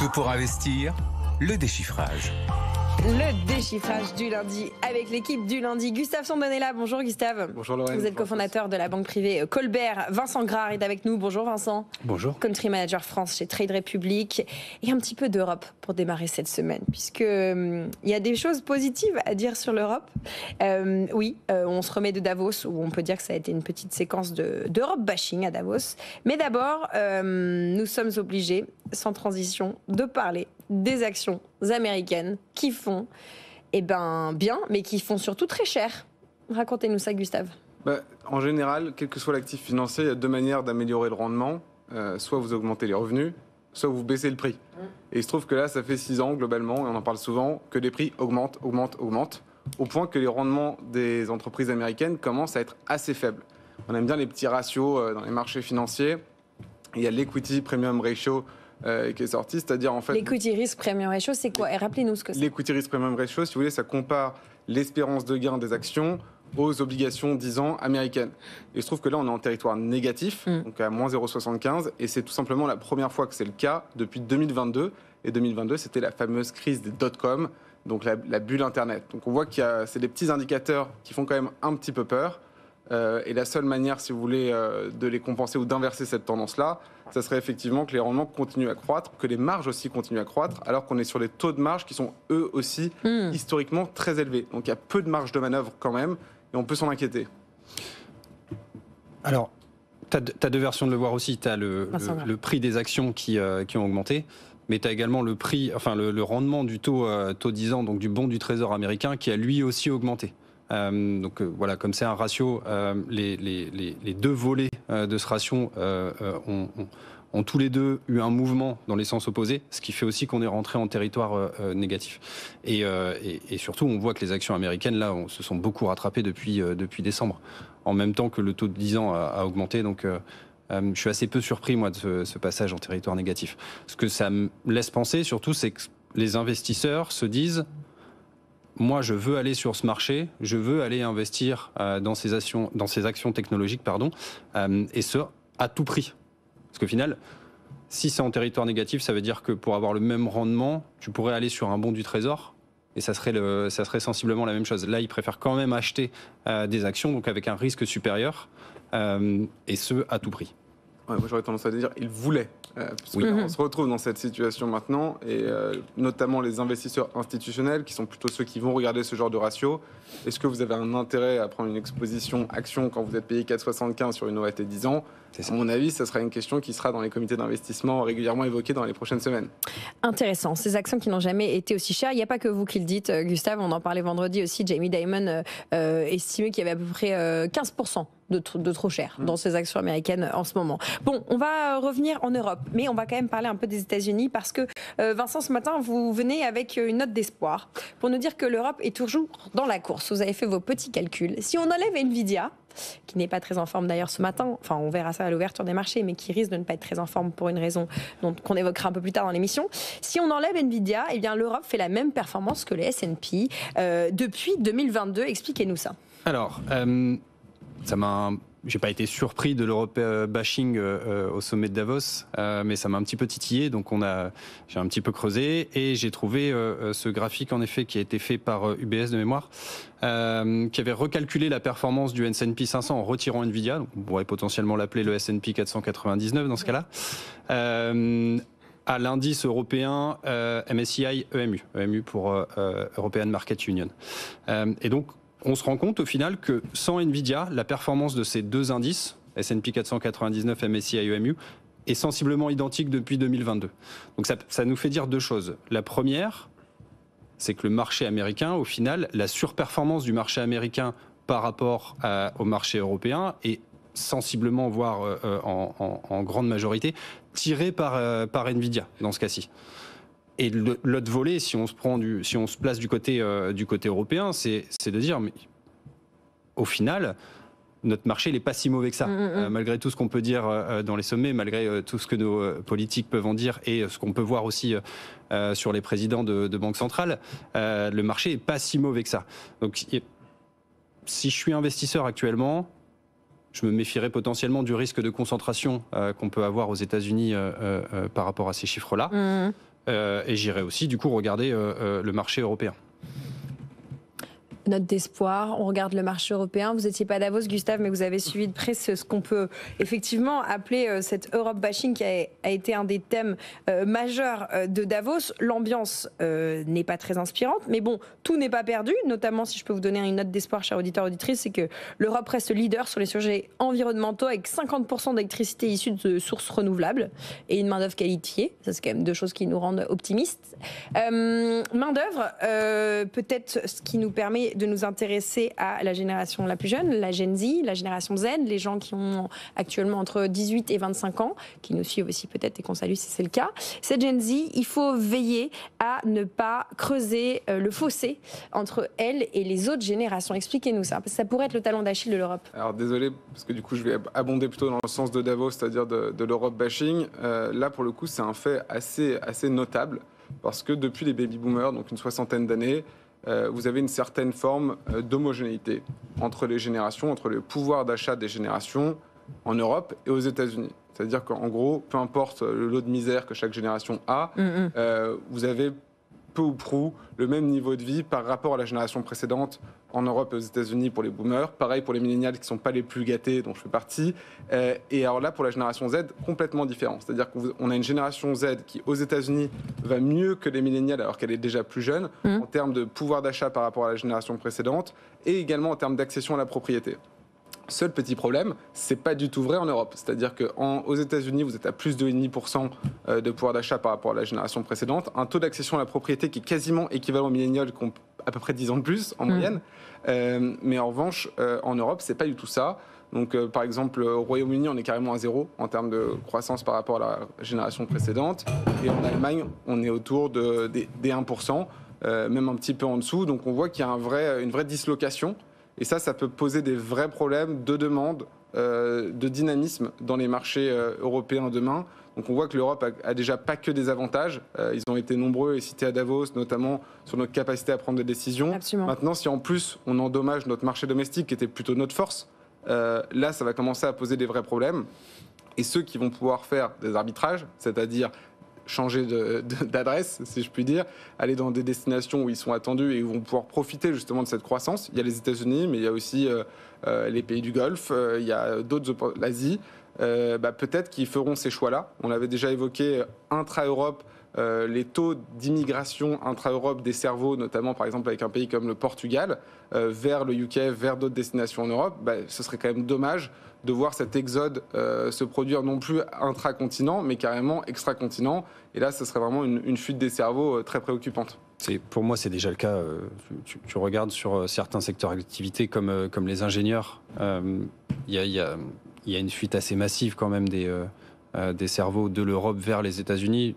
Tout pour investir, le déchiffrage. Le déchiffrage du lundi avec l'équipe du lundi. Gustave Sondonella, bonjour Gustave. Bonjour Lorraine. Vous êtes cofondateur de la banque privée Colbert. Vincent Grard est avec nous. Bonjour Vincent. Bonjour. Country Manager France chez Trade Republic. Et un petit peu d'Europe pour démarrer cette semaine, puisque il y a des choses positives à dire sur l'Europe. On se remet de Davos, où on peut dire que ça a été une petite séquence d'Europe bashing à Davos. Mais d'abord, nous sommes obligés, sans transition, de parler des actions américaines qui font bien, mais qui font surtout très cher. Racontez-nous ça, Gustave. En général, quel que soit l'actif financier, il y a deux manières d'améliorer le rendement. Soit vous augmentez les revenus, soit vous baissez le prix. Et il se trouve que là, ça fait 6 ans, globalement, et on en parle souvent, que les prix augmentent, au point que les rendements des entreprises américaines commencent à être assez faibles. On aime bien les petits ratios dans les marchés financiers. Il y a l'equity premium ratio qui est sorti, c'est-à-dire en fait... L'equity risk premium ratio, c'est quoi? Et rappelez-nous ce que c'est. L'equity risk premium ratio, si vous voulez, ça compare l'espérance de gain des actions aux obligations 10 ans américaines. Et il se trouve que là, on est en territoire négatif, donc à moins 0,75, et c'est tout simplement la première fois que c'est le cas depuis 2022. Et 2022, c'était la fameuse crise des dot-com, donc la bulle Internet. Donc on voit c'est des petits indicateurs qui font quand même un petit peu peur. Et la seule manière, si vous voulez, de les compenser ou d'inverser cette tendance-là, ça serait effectivement que les rendements continuent à croître, que les marges aussi continuent à croître, alors qu'on est sur des taux de marge qui sont eux aussi historiquement très élevés. Donc il y a peu de marge de manœuvre quand même, et on peut s'en inquiéter. Alors, tu as deux versions de le voir aussi. Tu as le prix des actions qui ont augmenté, mais tu as également le prix, le rendement du taux 10 ans, donc du bon du Trésor américain, qui a lui aussi augmenté. Voilà, comme c'est un ratio, les deux volets de ce ratio ont tous les deux eu un mouvement dans les sens opposés, ce qui fait aussi qu'on est rentré en territoire négatif. Et surtout, on voit que les actions américaines, là, se sont beaucoup rattrapées depuis décembre, en même temps que le taux de 10 ans a augmenté. Donc, je suis assez peu surpris, moi, de ce passage en territoire négatif. Ce que ça me laisse penser, surtout, c'est que les investisseurs se disent... Moi, je veux aller sur ce marché, je veux aller investir dans ces actions technologiques, et ce, à tout prix. Parce qu'au final, si c'est en territoire négatif, ça veut dire que pour avoir le même rendement, tu pourrais aller sur un bon du Trésor, et ça serait sensiblement la même chose. Là, ils préfèrent quand même acheter des actions, donc avec un risque supérieur, et ce, à tout prix. Ouais, moi, j'aurais tendance à dire qu'ils voulaient. On se retrouve dans cette situation maintenant, et notamment les investisseurs institutionnels, qui sont plutôt ceux qui vont regarder ce genre de ratio. Est-ce que vous avez un intérêt à prendre une exposition action quand vous êtes payé 4,75 sur une OAT 10 ans? À mon avis, ça sera une question qui sera dans les comités d'investissement régulièrement évoquée dans les prochaines semaines. Intéressant. Ces actions qui n'ont jamais été aussi chères. Il n'y a pas que vous qui le dites, Gustave. On en parlait vendredi aussi. Jamie Dimon estimait qu'il y avait à peu près 15% de trop cher dans ces actions américaines en ce moment. Bon, on va revenir en Europe, mais on va quand même parler un peu des États-Unis parce que Vincent, ce matin, vous venez avec une note d'espoir pour nous dire que l'Europe est toujours dans la course. Vous avez fait vos petits calculs. Si on enlève Nvidia, qui n'est pas très en forme d'ailleurs ce matin, enfin on verra ça à l'ouverture des marchés, mais qui risque de ne pas être très en forme pour une raison qu'on évoquera un peu plus tard dans l'émission. Si on enlève Nvidia, eh bien l'Europe fait la même performance que les S&P depuis 2022. Expliquez-nous ça. Alors, j'ai pas été surpris de l'Europe bashing au sommet de Davos, mais ça m'a un petit peu titillé, donc j'ai un petit peu creusé et j'ai trouvé ce graphique en effet qui a été fait par UBS de mémoire, qui avait recalculé la performance du S&P 500 en retirant Nvidia, donc on pourrait potentiellement l'appeler le S&P 499 dans ce cas-là, à l'indice européen MSCI EMU pour European Market Union. Et donc on se rend compte au final que sans Nvidia, la performance de ces deux indices, S&P 499, MSCI EMU, est sensiblement identique depuis 2022. Donc ça nous fait dire deux choses. La première, c'est que le marché américain, au final, la surperformance du marché américain par rapport au marché européen est sensiblement, voire en grande majorité, tirée par Nvidia dans ce cas-ci. Et l'autre volet, si on se place du côté européen, c'est de dire, mais au final, notre marché n'est pas si mauvais que ça. Malgré tout ce qu'on peut dire dans les sommets, malgré tout ce que nos politiques peuvent en dire et ce qu'on peut voir aussi sur les présidents de banques centrales, le marché n'est pas si mauvais que ça. Donc, si je suis investisseur actuellement, je me méfierais potentiellement du risque de concentration qu'on peut avoir aux États-Unis par rapport à ces chiffres-là. Et j'irai aussi, du coup, regarder le marché européen. Note d'espoir, on regarde le marché européen. Vous n'étiez pas à Davos, Gustave, mais vous avez suivi de près ce qu'on peut effectivement appeler cette Europe bashing qui a été un des thèmes majeurs de Davos. L'ambiance n'est pas très inspirante, mais bon, tout n'est pas perdu, notamment si je peux vous donner une note d'espoir, chers auditeurs, auditrices, c'est que l'Europe reste leader sur les sujets environnementaux avec 50% d'électricité issue de sources renouvelables et une main-d'œuvre qualifiée. Ça, c'est quand même deux choses qui nous rendent optimistes. Main-d'œuvre, peut-être ce qui nous permet de nous intéresser à la génération la plus jeune, la Gen Z, la génération Z, les gens qui ont actuellement entre 18 et 25 ans, qui nous suivent aussi peut-être et qu'on salue si c'est le cas. Cette Gen Z, il faut veiller à ne pas creuser le fossé entre elle et les autres générations. Expliquez-nous ça, parce que ça pourrait être le talon d'Achille de l'Europe. Alors désolé, parce que du coup je vais abonder plutôt dans le sens de Davos, c'est-à-dire de l'Europe bashing. Là pour le coup c'est un fait assez notable, parce que depuis les baby-boomers, donc une soixantaine d'années, vous avez une certaine forme d'homogénéité entre les générations, entre le pouvoir d'achat des générations en Europe et aux États-Unis. C'est-à-dire qu'en gros, peu importe le lot de misère que chaque génération a, vous avez peu ou prou le même niveau de vie par rapport à la génération précédente en Europe et aux États-Unis pour les boomers. Pareil pour les millénials qui ne sont pas les plus gâtés, dont je fais partie. Et alors là, pour la génération Z, complètement différent. C'est-à-dire qu'on a une génération Z qui, aux États-Unis, va mieux que les millénials alors qu'elle est déjà plus jeune, en termes de pouvoir d'achat par rapport à la génération précédente, et également en termes d'accession à la propriété. Seul petit problème, c'est pas du tout vrai en Europe. C'est-à-dire qu'aux États-Unis, vous êtes à plus de 2,5% de pouvoir d'achat par rapport à la génération précédente, un taux d'accession à la propriété qui est quasiment équivalent aux millénials qui ont à peu près 10 ans de plus en moyenne. Mais en revanche, en Europe, c'est pas du tout ça. Donc, par exemple, au Royaume-Uni, on est carrément à 0 en termes de croissance par rapport à la génération précédente. Et en Allemagne, on est autour des 1%, même un petit peu en dessous. Donc, on voit qu'il y a une vraie dislocation. Et ça peut poser des vrais problèmes de demande, de dynamisme dans les marchés européens demain. Donc on voit que l'Europe a déjà pas que des avantages. Ils ont été nombreux et cités à Davos, notamment sur notre capacité à prendre des décisions. Absolument. Maintenant, si en plus on endommage notre marché domestique, qui était plutôt notre force, là, ça va commencer à poser des vrais problèmes. Et ceux qui vont pouvoir faire des arbitrages, c'est-à-dire changer d'adresse, si je puis dire, aller dans des destinations où ils sont attendus et où vont pouvoir profiter justement de cette croissance. Il y a les États-Unis, mais il y a aussi les pays du Golfe, il y a d'autres, l'Asie. Peut-être qu'ils feront ces choix-là. On l'avait déjà évoqué intra-Europe, les taux d'immigration intra-Europe des cerveaux, notamment par exemple avec un pays comme le Portugal, vers le UK, vers d'autres destinations en Europe. Ce serait quand même dommage de voir cet exode se produire non plus intra-continent, mais carrément extra-continent. Et là, ce serait vraiment une fuite des cerveaux très préoccupante. Pour moi, c'est déjà le cas. Tu regardes sur certains secteurs d'activité comme les ingénieurs, il y a une fuite assez massive quand même des cerveaux de l'Europe vers les États-Unis.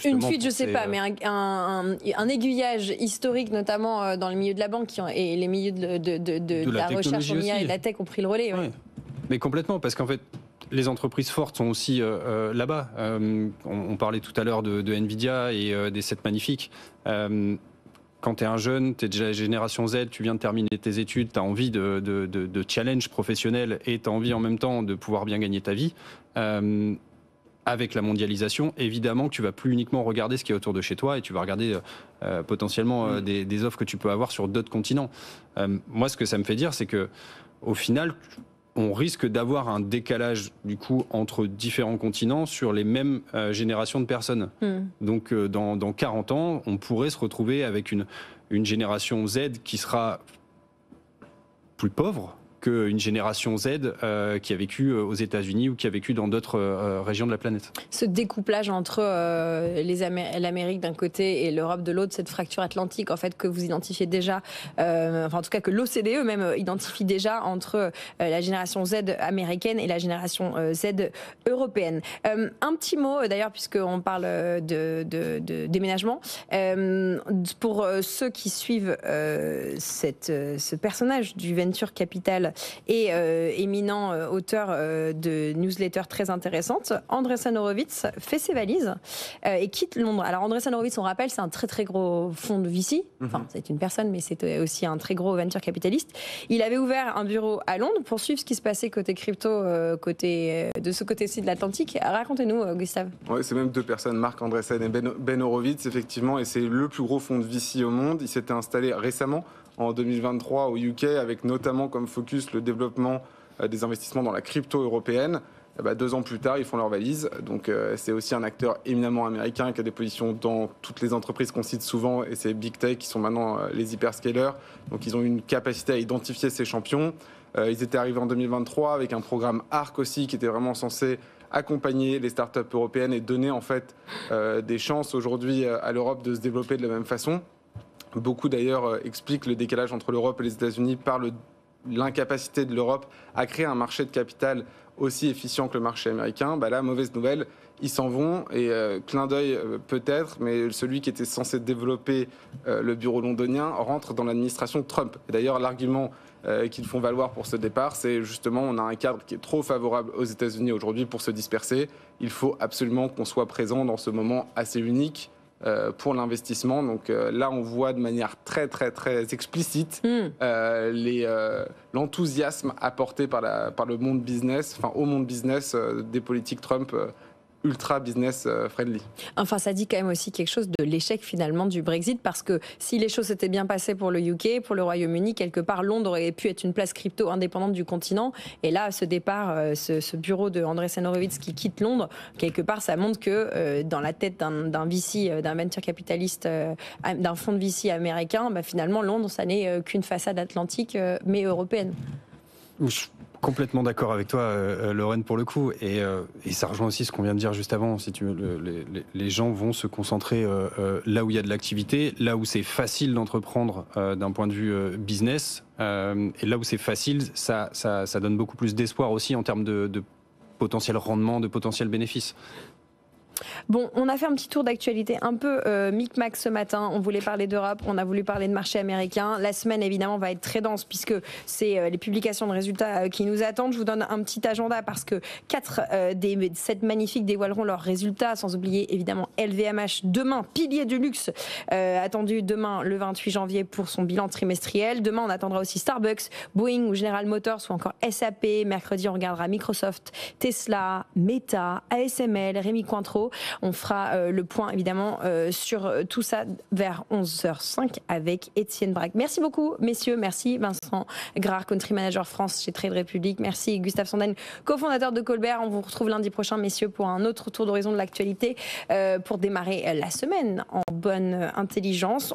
Une fuite, je ne sais pas, mais un aiguillage historique, notamment dans les milieux de la banque et les milieux de la recherche en IA et de la tech ont pris le relais. Ouais. Mais complètement, parce qu'en fait, les entreprises fortes sont aussi là-bas. On parlait tout à l'heure de Nvidia et des 7 magnifiques. Quand tu es un jeune, tu es déjà génération Z, tu viens de terminer tes études, tu as envie de challenge professionnel et tu as envie en même temps de pouvoir bien gagner ta vie. Avec la mondialisation, évidemment que tu vas plus uniquement regarder ce qui est autour de chez toi et tu vas regarder potentiellement des offres que tu peux avoir sur d'autres continents. Moi, ce que ça me fait dire, c'est que au final, on risque d'avoir un décalage du coup entre différents continents sur les mêmes générations de personnes. Donc dans 40 ans, on pourrait se retrouver avec une génération Z qui sera plus pauvre qu'une génération Z qui a vécu aux États-Unis ou qui a vécu dans d'autres régions de la planète. Ce découplage entre l'Amérique d'un côté et l'Europe de l'autre, cette fracture atlantique en fait que vous identifiez déjà, en tout cas que l'OCDE même identifie déjà entre la génération Z américaine et la génération Z européenne. Un petit mot d'ailleurs puisqu'on parle de déménagement. Pour ceux qui suivent ce personnage du venture capital et éminent auteur de newsletters très intéressantes. Andreessen Horowitz fait ses valises et quitte Londres. Alors Andreessen Horowitz, on rappelle, c'est un très très gros fonds de VC. Enfin, c'est une personne, mais c'est aussi un très gros venture capitaliste. Il avait ouvert un bureau à Londres pour suivre ce qui se passait côté crypto, de ce côté-ci de l'Atlantique. Racontez-nous, Gustave. Ouais, c'est même deux personnes, Marc Andreessen et Ben Horowitz, effectivement, et c'est le plus gros fonds de VC au monde. Il s'était installé récemment, en 2023, au UK, avec notamment comme focus le développement des investissements dans la crypto européenne. 2 ans plus tard, ils font leur valise. Donc, c'est aussi un acteur éminemment américain qui a des positions dans toutes les entreprises qu'on cite souvent, et c'est Big Tech qui sont maintenant les hyperscalers. Donc, ils ont une capacité à identifier ces champions. Ils étaient arrivés en 2023 avec un programme ARC aussi, qui était vraiment censé accompagner les startups européennes et donner en fait des chances aujourd'hui à l'Europe de se développer de la même façon. Beaucoup d'ailleurs expliquent le décalage entre l'Europe et les États-Unis par l'incapacité de l'Europe à créer un marché de capital aussi efficient que le marché américain. Là, mauvaise nouvelle, ils s'en vont et clin d'œil peut-être, mais celui qui était censé développer le bureau londonien rentre dans l'administration Trump. Et d'ailleurs, l'argument qu'ils font valoir pour ce départ, c'est justement on a un cadre qui est trop favorable aux États-Unis aujourd'hui pour se disperser. Il faut absolument qu'on soit présent dans ce moment assez unique pour l'investissement. Donc là, on voit de manière très, très, très explicite l'enthousiasme apporté par le monde business, enfin au monde business des politiques Trump ultra business friendly. Enfin, ça dit quand même aussi quelque chose de l'échec finalement du Brexit, parce que si les choses s'étaient bien passées pour le UK, pour le Royaume-Uni, quelque part Londres aurait pu être une place crypto indépendante du continent. Et là, ce départ, ce bureau de Andreessen Horowitz qui quitte Londres, quelque part, ça montre que dans la tête d'un VC, d'un venture capitaliste, d'un fonds de VC américain, finalement Londres, ça n'est qu'une façade atlantique, mais européenne. Complètement d'accord avec toi, Lorraine, pour le coup. Et ça rejoint aussi ce qu'on vient de dire juste avant. Si tu veux, les gens vont se concentrer là où il y a de l'activité, là où c'est facile d'entreprendre d'un point de vue business. Et là où c'est facile, ça donne beaucoup plus d'espoir aussi en termes de potentiel rendement, de potentiel bénéfice. Bon, on a fait un petit tour d'actualité un peu micmac ce matin. On voulait parler d'Europe, on a voulu parler de marché américain. La semaine, évidemment, va être très dense puisque c'est les publications de résultats qui nous attendent. Je vous donne un petit agenda parce que 4 des 7 magnifiques dévoileront leurs résultats, sans oublier évidemment LVMH demain, pilier du luxe, attendu demain le 28 janvier pour son bilan trimestriel. Demain, on attendra aussi Starbucks, Boeing ou General Motors ou encore SAP. Mercredi, on regardera Microsoft, Tesla, Meta, ASML, Rémi Cointreau. On fera le point évidemment sur tout ça vers 11h05 avec Étienne Braque. Merci beaucoup messieurs, merci Vincent Grard, Country Manager France chez Trade Republic, merci Gustave Sondaine, cofondateur de Colbert. On vous retrouve lundi prochain messieurs pour un autre tour d'horizon de l'actualité pour démarrer la semaine en bonne intelligence.